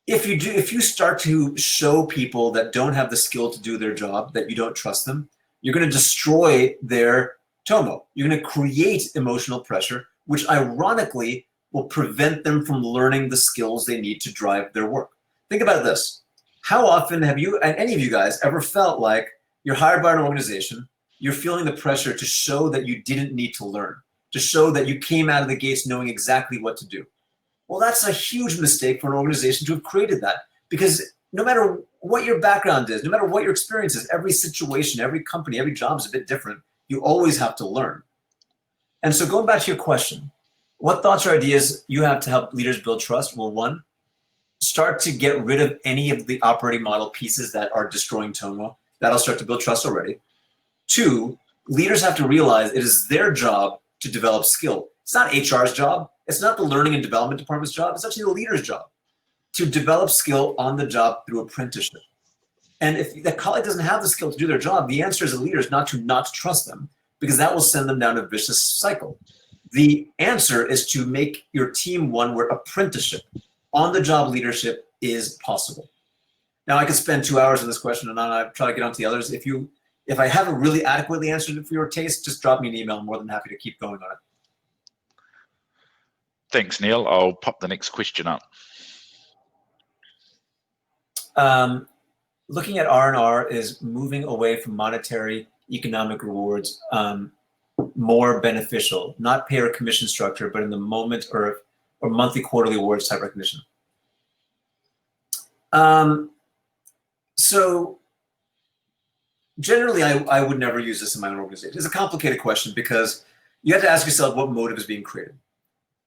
If you start to show people that don't have the skill to do their job, that you don't trust them, you're going to destroy their Tomo. You're going to create emotional pressure, which ironically will prevent them from learning the skills they need to drive their work. Think about this. How often have you, and any of you guys, ever felt like you're hired by an organization, you're feeling the pressure to show that you didn't need to learn, to show that you came out of the gates knowing exactly what to do? Well, that's a huge mistake for an organization to have created that, because no matter what your background is, no matter what your experience is, every situation, every company, every job is a bit different. You always have to learn. And so going back to your question, what thoughts or ideas you have to help leaders build trust? Well, one, start to get rid of any of the operating model pieces that are destroying Tomo. That'll start to build trust already. Two, leaders have to realize it is their job to develop skill. It's not HR's job. It's not the learning and development department's job. It's actually the leader's job to develop skill on the job through apprenticeship. And if the colleague doesn't have the skill to do their job, the answer as a leader is not to trust them, because that will send them down a vicious cycle. The answer is to make your team one where apprenticeship, on-the-job leadership is possible. Now, I could spend 2 hours on this question, and I'll try to get on to the others. If I haven't really adequately answered it for your taste, just drop me an email. I'm more than happy to keep going on it. Thanks, Neel. I'll pop the next question up. Looking at R&R is moving away from monetary economic rewards more beneficial, not pay or commission structure, but in the moment or monthly, quarterly awards type recognition. So Generally, I would never use this in my own organization. It's a complicated question because you have to ask yourself what motive is being created.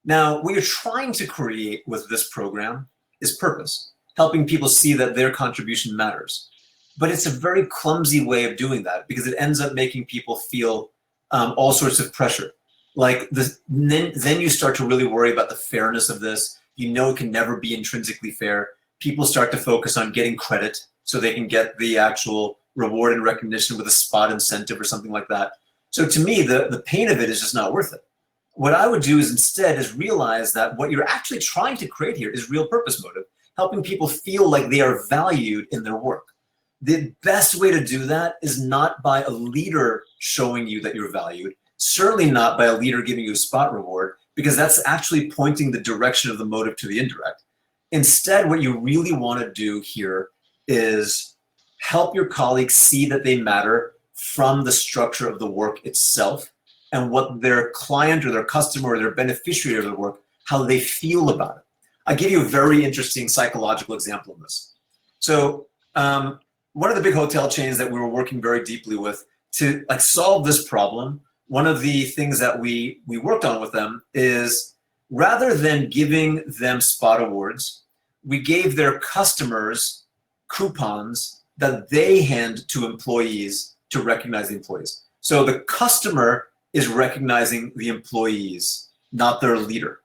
Now, what you're trying to create with this program is purpose, helping people see that their contribution matters. But it's a very clumsy way of doing that because it ends up making people feel all sorts of pressure. Like then you start to really worry about the fairness of this. You know it can never be intrinsically fair. People start to focus on getting credit so they can get the actual reward and recognition with a spot incentive or something like that. So to me, the pain of it is just not worth it. What I would do is instead is realize that what you're actually trying to create here is real purpose motive, helping people feel like they are valued in their work. The best way to do that is not by a leader showing you that you're valued, certainly not by a leader giving you a spot reward, because that's actually pointing the direction of the motive to the indirect. Instead, what you really want to do here is help your colleagues see that they matter from the structure of the work itself and what their client or their customer or their beneficiary of the work, how they feel about it. I'll give you a very interesting psychological example of this. So one of the big hotel chains that we were working very deeply with to solve this problem, one of the things that we worked on with them is rather than giving them spot awards, we gave their customers coupons that they hand to employees to recognize the employees. So the customer is recognizing the employees, not their leader.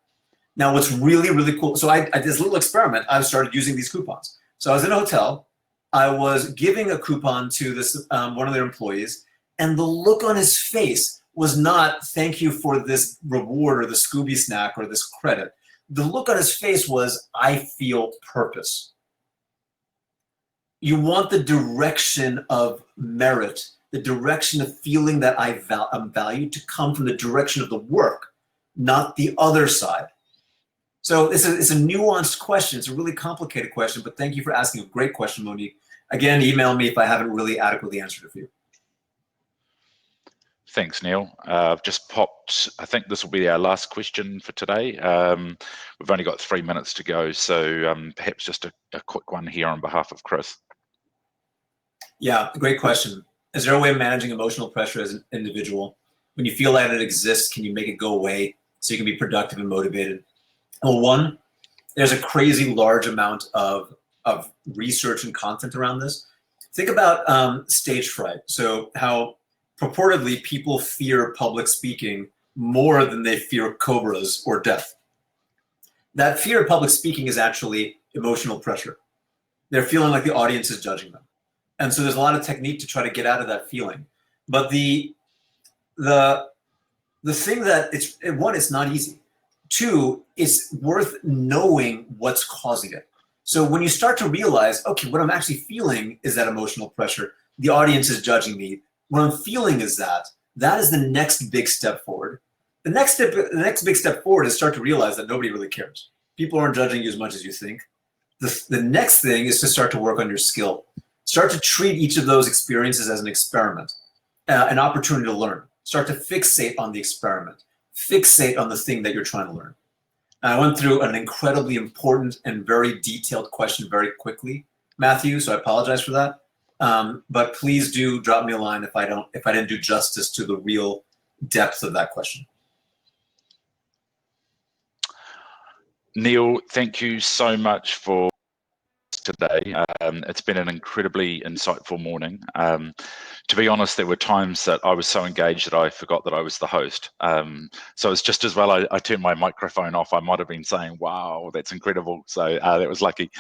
Now, what's really, really cool, so I did this little experiment. I started using these coupons. So I was in a hotel. I was giving a coupon to this one of their employees, and the look on his face was not, thank you for this reward or the Scooby snack or this credit. The look on his face was, I feel purpose. You want the direction of merit, the direction of feeling that I'm valued to come from the direction of the work, not the other side. So it's a nuanced question. It's a really complicated question, but thank you for asking a great question, Monique. Again, email me if I haven't really adequately answered it for you. Thanks, Neel. I've just popped, I think this will be our last question for today. We've only got 3 minutes to go, so perhaps just a quick one here on behalf of Chris. Yeah, great question. Is there a way of managing emotional pressure as an individual? When you feel that it exists, can you make it go away so you can be productive and motivated? Well, one, there's a crazy large amount of research and content around this. Think about stage fright. So how purportedly people fear public speaking more than they fear cobras or death. That fear of public speaking is actually emotional pressure. They're feeling like the audience is judging them. And so there's a lot of technique to try to get out of that feeling. But the thing that it's not easy. Two, it's worth knowing what's causing it. So when you start to realize, okay, what I'm actually feeling is that emotional pressure. The audience is judging me. What I'm feeling is that is the next big step forward. The next big step forward is start to realize that nobody really cares. People aren't judging you as much as you think. The next thing is to start to work on your skill. Start to treat each of those experiences as an experiment, an opportunity to learn. Start to fixate on the experiment. Fixate on the thing that you're trying to learn. I went through an incredibly important and very detailed question very quickly, Matthew, so I apologize for that. But please do drop me a line if I didn't do justice to the real depth of that question. Neel, thank you so much for today. It's been an incredibly insightful morning. To be honest, there were times that I was so engaged that I forgot that I was the host. So it's just as well I turned my microphone off. I might have been saying, wow, that's incredible. So that was lucky.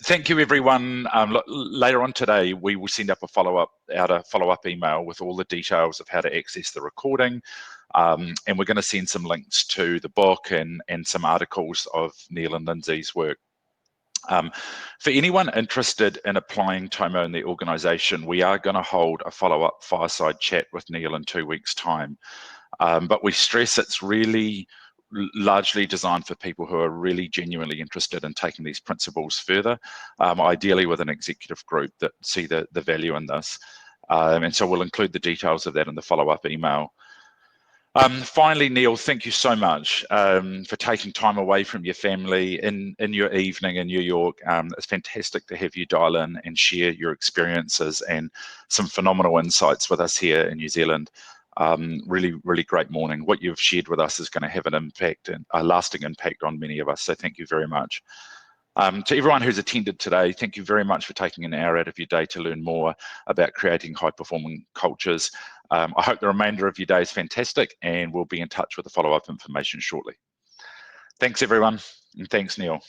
Thank you, everyone. Later on today, we will send up a follow-up email with all the details of how to access the recording. And we're going to send some links to the book and some articles of Neel and Lindsay's work. For anyone interested in applying Tomo in their organization, we are going to hold a follow-up fireside chat with Neel in 2 weeks' time. But we stress it's really largely designed for people who are really genuinely interested in taking these principles further, ideally with an executive group that see the value in this. And so we'll include the details of that in the follow-up email. Finally, Neel, thank you so much for taking time away from your family in your evening in New York. It's fantastic to have you dial in and share your experiences and some phenomenal insights with us here in New Zealand. Really, really great morning. What you've shared with us is going to have an impact and a lasting impact on many of us. So thank you very much. To everyone who's attended today, thank you very much for taking an hour out of your day to learn more about creating high-performing cultures. I hope the remainder of your day is fantastic, and we'll be in touch with the follow-up information shortly. Thanks, everyone, and thanks, Neel.